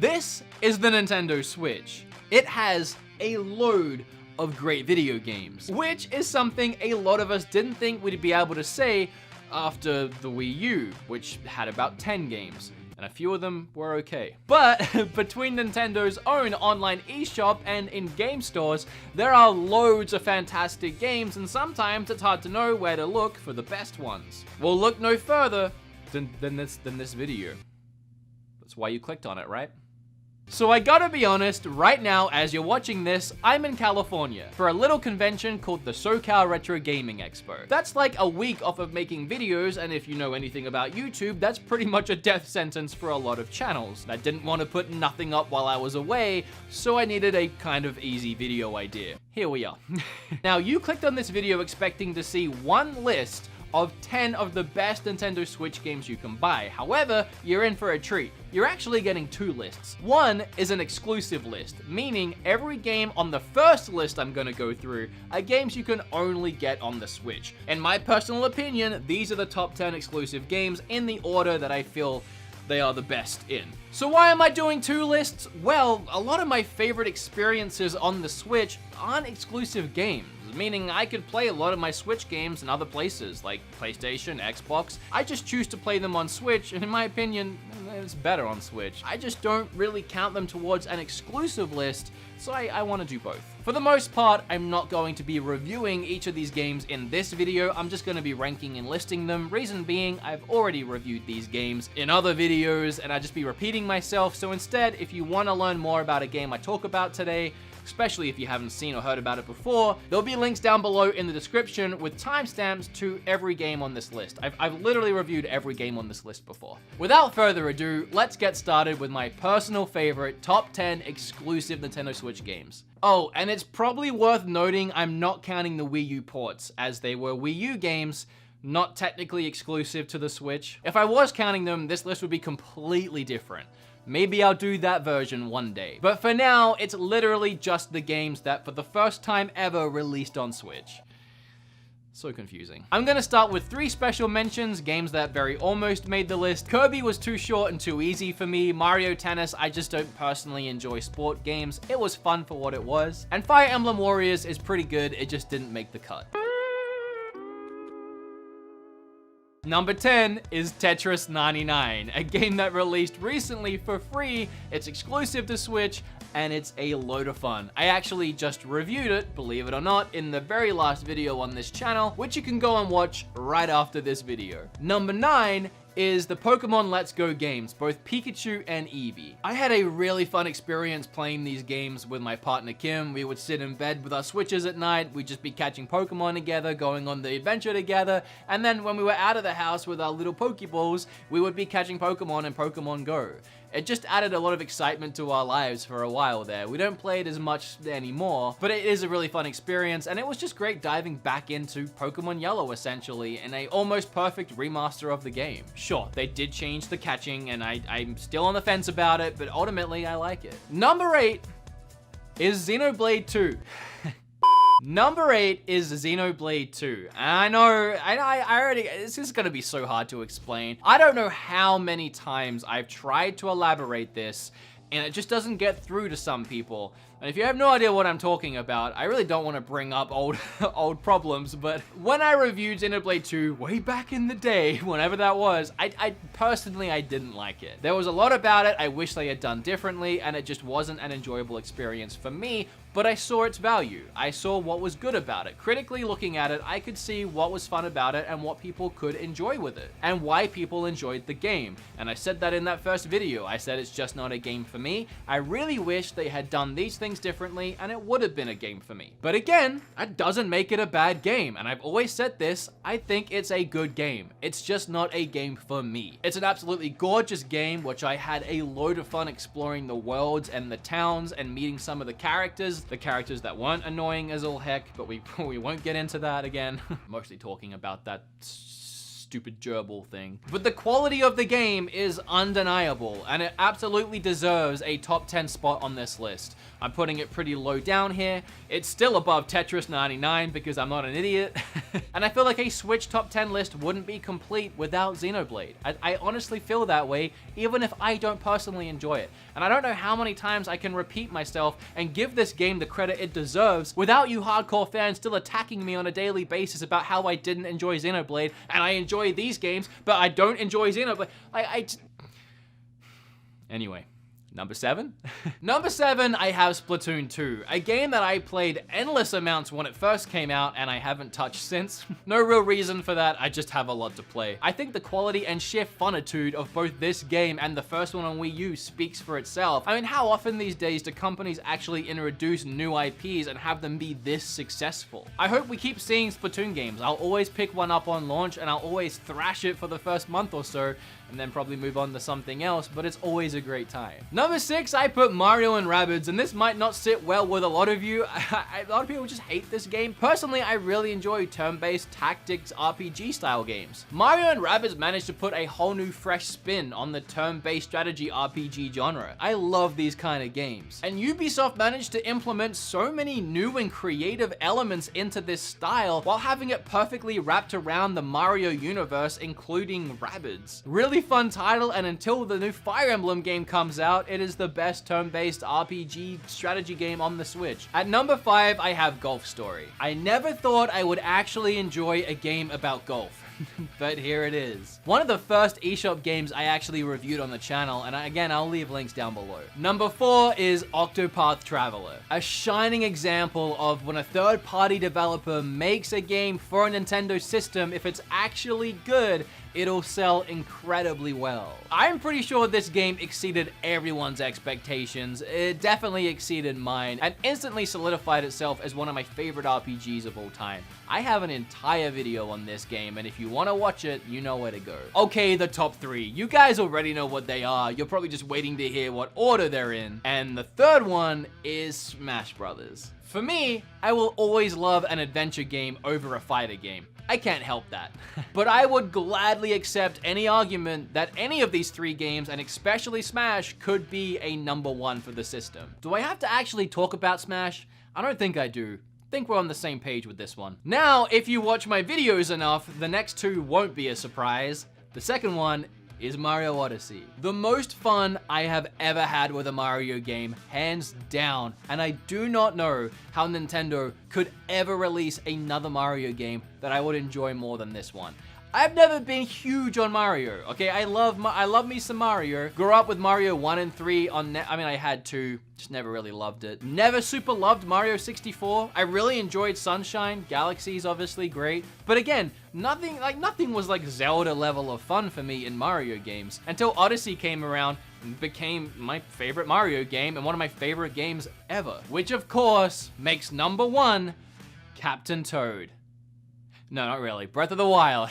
This is the Nintendo Switch. It has a load of great video games, which is something a lot of us didn't think we'd be able to say after the Wii U, which had about 10 games. And a few of them were okay. But between Nintendo's own online eShop and in-game stores, there are loads of fantastic games, and sometimes it's hard to know where to look for the best ones. Well, look no further than this video. That's why you clicked on it, right? So I gotta be honest, right now as you're watching this, I'm in California for a little convention called the SoCal Retro Gaming Expo. That's like a week off of making videos, and if you know anything about YouTube, that's pretty much a death sentence for a lot of channels. I didn't want to put nothing up while I was away, so I needed a kind of easy video idea. Here we are. Now, you clicked on this video expecting to see one list of 10 of the best Nintendo Switch games you can buy. However, you're in for a treat. You're actually getting two lists. One is an exclusive list, meaning every game on the first list I'm gonna go through are games you can only get on the Switch. In my personal opinion, these are the top 10 exclusive games in the order that I feel they are the best in. So why am I doing two lists? Well, a lot of my favorite experiences on the Switch aren't exclusive games, meaning I could play a lot of my Switch games in other places, like PlayStation, Xbox. I just choose to play them on Switch, and in my opinion, it's better on Switch. I just don't really count them towards an exclusive list, so I want to do both. For the most part, I'm not going to be reviewing each of these games in this video. I'm just going to be ranking and listing them. Reason being, I've already reviewed these games in other videos, and I'd just be repeating myself. So instead, if you want to learn more about a game I talk about today, especially if you haven't seen or heard about it before, there'll be links down below in the description with timestamps to every game on this list. I've literally reviewed every game on this list before. Without further ado, let's get started with my personal favorite top 10 exclusive Nintendo Switch games. Oh, and it's probably worth noting I'm not counting the Wii U ports, as they were Wii U games, not technically exclusive to the Switch. If I was counting them, this list would be completely different. Maybe I'll do that version one day. But for now, it's literally just the games that for the first time ever released on Switch. So confusing. I'm gonna start with 3 special mentions, games that very almost made the list. Kirby was too short and too easy for me. Mario Tennis, I just don't personally enjoy sport games. It was fun for what it was. And Fire Emblem Warriors is pretty good, it just didn't make the cut. Number 10 is Tetris 99, a game that released recently for free. It's exclusive to Switch, and it's a load of fun. I actually just reviewed it, believe it or not, in the very last video on this channel, which you can go and watch right after this video. Number 9 is the Pokemon Let's Go games, both Pikachu and Eevee. I had a really fun experience playing these games with my partner Kim. We would sit in bed with our Switches at night, we'd just be catching Pokemon together, going on the adventure together, and then when we were out of the house with our little Pokeballs, we would be catching Pokemon in Pokemon Go. It just added a lot of excitement to our lives for a while there. We don't play it as much anymore, but it is a really fun experience, and it was just great diving back into Pokemon Yellow, essentially, in a almost perfect remaster of the game. Sure, they did change the catching, and I'm still on the fence about it, but ultimately, I like it. Number 8 is Xenoblade 2. Number 8 is Xenoblade 2. And I already, this is gonna be so hard to explain. I don't know how many times I've tried to elaborate this, and it just doesn't get through to some people. And if you have no idea what I'm talking about, I really don't want to bring up old problems, but when I reviewed Xenoblade 2 way back in the day, whenever that was, I personally didn't like it. There was a lot about it I wish they had done differently, and it just wasn't an enjoyable experience for me, but I saw its value. I saw what was good about it. Critically looking at it, I could see what was fun about it and what people could enjoy with it, and why people enjoyed the game. And I said that in that first video. I said it's just not a game for me. I really wish they had done these things differently, and it would have been a game for me. But again, that doesn't make it a bad game, and I've always said this, I think it's a good game. It's just not a game for me. It's an absolutely gorgeous game, which I had a load of fun exploring the worlds and the towns and meeting some of the characters that weren't annoying as all heck, but we won't get into that again. Mostly talking about that stupid gerbil thing. But the quality of the game is undeniable, and it absolutely deserves a top 10 spot on this list. I'm putting it pretty low down here. It's still above Tetris 99 because I'm not an idiot. And I feel like a Switch top 10 list wouldn't be complete without Xenoblade. I honestly feel that way, even if I don't personally enjoy it. And I don't know how many times I can repeat myself and give this game the credit it deserves without you hardcore fans still attacking me on a daily basis about how I didn't enjoy Xenoblade and I enjoy these games, but I don't enjoy Xenoblade. Anyway. Number 7? Number 7, I have Splatoon 2, a game that I played endless amounts when it first came out and I haven't touched since. No real reason for that, I just have a lot to play. I think the quality and sheer funitude of both this game and the first one on Wii U speaks for itself. I mean, how often these days do companies actually introduce new IPs and have them be this successful? I hope we keep seeing Splatoon games. I'll always pick one up on launch and I'll always thrash it for the first month or so and then probably move on to something else, but it's always a great time. Number 6, I put Mario and Rabbids, and this might not sit well with a lot of you. A lot of people just hate this game. Personally, I really enjoy turn-based tactics RPG style games. Mario and Rabbids managed to put a whole new fresh spin on the turn-based strategy RPG genre. I love these kind of games. And Ubisoft managed to implement so many new and creative elements into this style while having it perfectly wrapped around the Mario universe, including Rabbids. Really fun title, and until the new Fire Emblem game comes out, it is the best turn-based RPG strategy game on the Switch. At number 5, I have Golf Story. I never thought I would actually enjoy a game about golf. But here it is. One of the first eShop games I actually reviewed on the channel, and again, I'll leave links down below. Number 4 is Octopath Traveler, a shining example of when a third-party developer makes a game for a Nintendo system, if it's actually good, it'll sell incredibly well. I'm pretty sure this game exceeded everyone's expectations. It definitely exceeded mine and instantly solidified itself as one of my favorite RPGs of all time. I have an entire video on this game, and if you want to watch it, you know where to go. Okay, the top 3. You guys already know what they are. You're probably just waiting to hear what order they're in. And the third one is Smash Brothers. For me, I will always love an adventure game over a fighter game. I can't help that. But I would gladly accept any argument that any of these 3 games, and especially Smash, could be a number 1 for the system. Do I have to actually talk about Smash? I don't think I do. I think we're on the same page with this one. Now, if you watch my videos enough, the next 2 won't be a surprise. The second one is Mario Odyssey. The most fun I have ever had with a Mario game, hands down, and I do not know how Nintendo could ever release another Mario game that I would enjoy more than this one. I've never been huge on Mario, okay? I love me some Mario. Grew up with Mario 1 and 3 on I had 2, just never really loved it. Never super loved Mario 64. I really enjoyed Sunshine. Galaxy's obviously great. But again, nothing was like Zelda level of fun for me in Mario games until Odyssey came around and became my favorite Mario game and one of my favorite games ever. Which of course makes number 1 Captain Toad. No, not really. Breath of the Wild.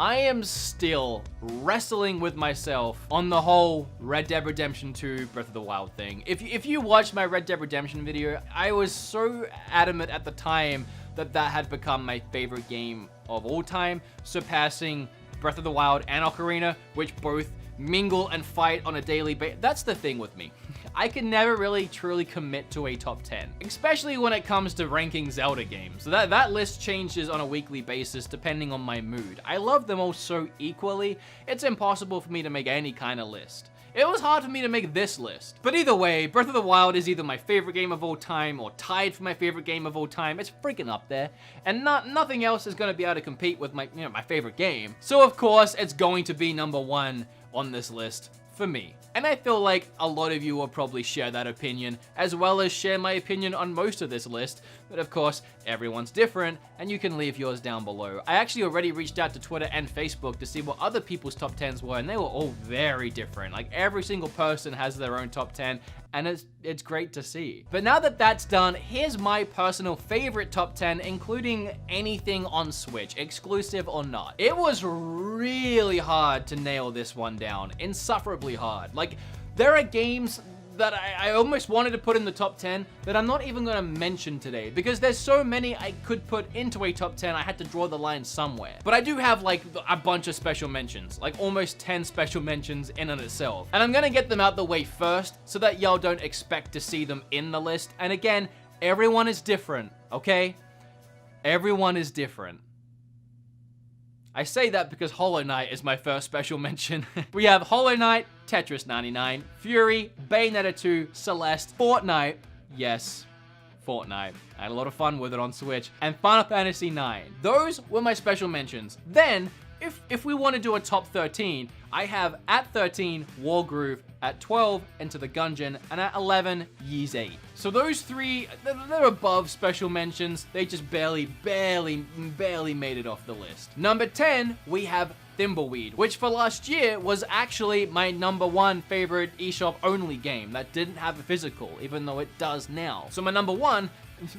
I am still wrestling with myself on the whole Red Dead Redemption 2 Breath of the Wild thing. If you watched my Red Dead Redemption video, I was so adamant at the time that that had become my favorite game of all time, surpassing Breath of the Wild and Ocarina, which both mingle and fight on a daily basis. That's the thing with me. I can never really truly commit to a top 10, especially when it comes to ranking Zelda games. So that list changes on a weekly basis depending on my mood. I love them all so equally, it's impossible for me to make any kind of list. It was hard for me to make this list. But either way, Breath of the Wild is either my favorite game of all time or tied for my favorite game of all time. It's freaking up there. And nothing else is going to be able to compete with my favorite game. So of course, it's going to be number 1 on this list for me. And I feel like a lot of you will probably share that opinion, as well as share my opinion on most of this list. But of course, everyone's different, and you can leave yours down below. I actually already reached out to Twitter and Facebook to see what other people's top 10s were, and they were all very different. Like, every single person has their own top 10, and it's great to see. But now that that's done, here's my personal favorite top 10, including anything on Switch, exclusive or not. It was really hard to nail this one down, insufferably hard. Like, there are games that I almost wanted to put in the top 10 that I'm not even gonna mention today because there's so many I could put into a top 10, I had to draw the line somewhere. But I do have like a bunch of special mentions, like almost 10 special mentions in and itself. And I'm gonna get them out the way first so that y'all don't expect to see them in the list. And again, everyone is different, okay? Everyone is different. I say that because Hollow Knight is my first special mention. We have Hollow Knight, Tetris 99, Fury, Bayonetta 2, Celeste, Fortnite, yes, Fortnite. I had a lot of fun with it on Switch, and Final Fantasy IX. Those were my special mentions. Then, if we want to do a top 13, I have at 13, Wargroove, at 12, Enter the Gungeon, and at 11, Ys 8. So those three, they're above special mentions. They just barely made it off the list. Number 10, we have Thimbleweed, which for last year was actually my #1 favorite eShop only game that didn't have a physical, even though it does now. So my #1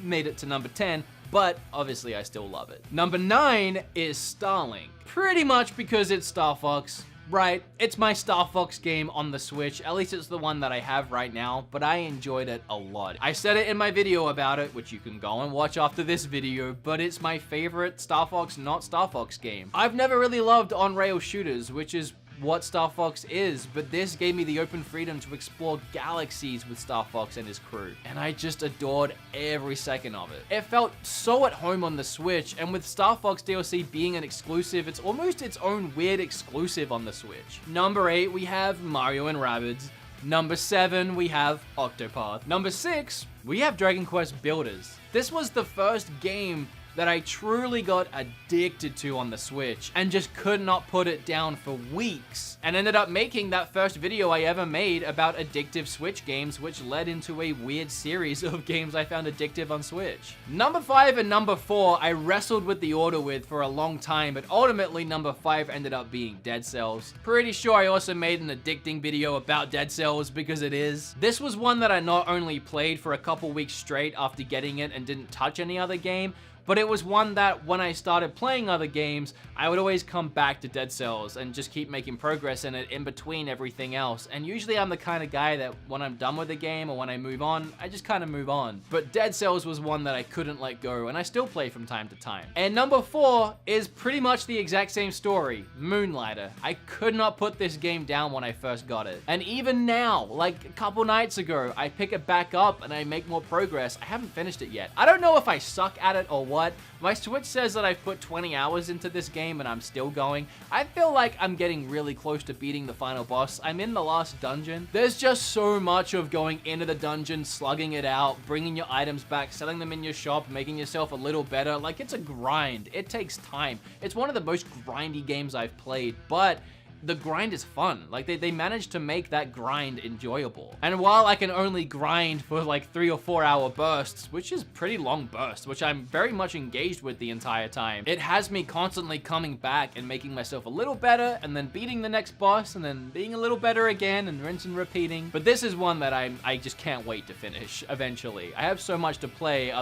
made it to number 10, but obviously I still love it. Number 9 is Starlink. Pretty much because it's Star Fox. Right, it's my Star Fox game on the Switch, at least it's the one that I have right now, but I enjoyed it a lot. I said it in my video about it, which you can go and watch after this video, but it's my favorite Star Fox, not Star Fox game. I've never really loved on-rail shooters, which is what Star Fox is, but this gave me the open freedom to explore galaxies with Star Fox and his crew, and I just adored every second of it. It felt so at home on the Switch, and with Star Fox DLC being an exclusive, it's almost its own weird exclusive on the Switch. Number 8, we have Mario and Rabbids. Number 7, we have Octopath. Number 6, we have Dragon Quest Builders. This was the first game that I truly got addicted to on the Switch and just could not put it down for weeks, and ended up making that first video I ever made about addictive Switch games, which led into a weird series of games I found addictive on Switch. Number 5 and number 4 I wrestled with the order with for a long time, but ultimately number 5 ended up being Dead Cells. Pretty sure I also made an addicting video about Dead Cells because it is. This was one that I not only played for a couple weeks straight after getting it and didn't touch any other game, but it was one that when I started playing other games, I would always come back to Dead Cells and just keep making progress in it in between everything else. And usually I'm the kind of guy that when I'm done with the game or when I move on, I just kind of move on. But Dead Cells was one that I couldn't let go, and I still play from time to time. And number 4 is pretty much the exact same story, Moonlighter. I could not put this game down when I first got it. And even now, like a couple nights ago, I pick it back up and I make more progress. I haven't finished it yet. I don't know if I suck at it or what. My Switch says that I've put 20 hours into this game and I'm still going. I feel like I'm getting really close to beating the final boss. I'm in the last dungeon. There's just so much of going into the dungeon, slugging it out, bringing your items back, selling them in your shop, making yourself a little better. Like, it's a grind. It takes time. It's one of the most grindy games I've played, but the grind is fun. Like, they managed to make that grind enjoyable. And while I can only grind for like 3 or 4 hour bursts, which is pretty long bursts, which I'm very much engaged with the entire time, it has me constantly coming back and making myself a little better, and then beating the next boss, and then being a little better again, and rinse and repeating. But this is one that I just can't wait to finish eventually. I have so much to play.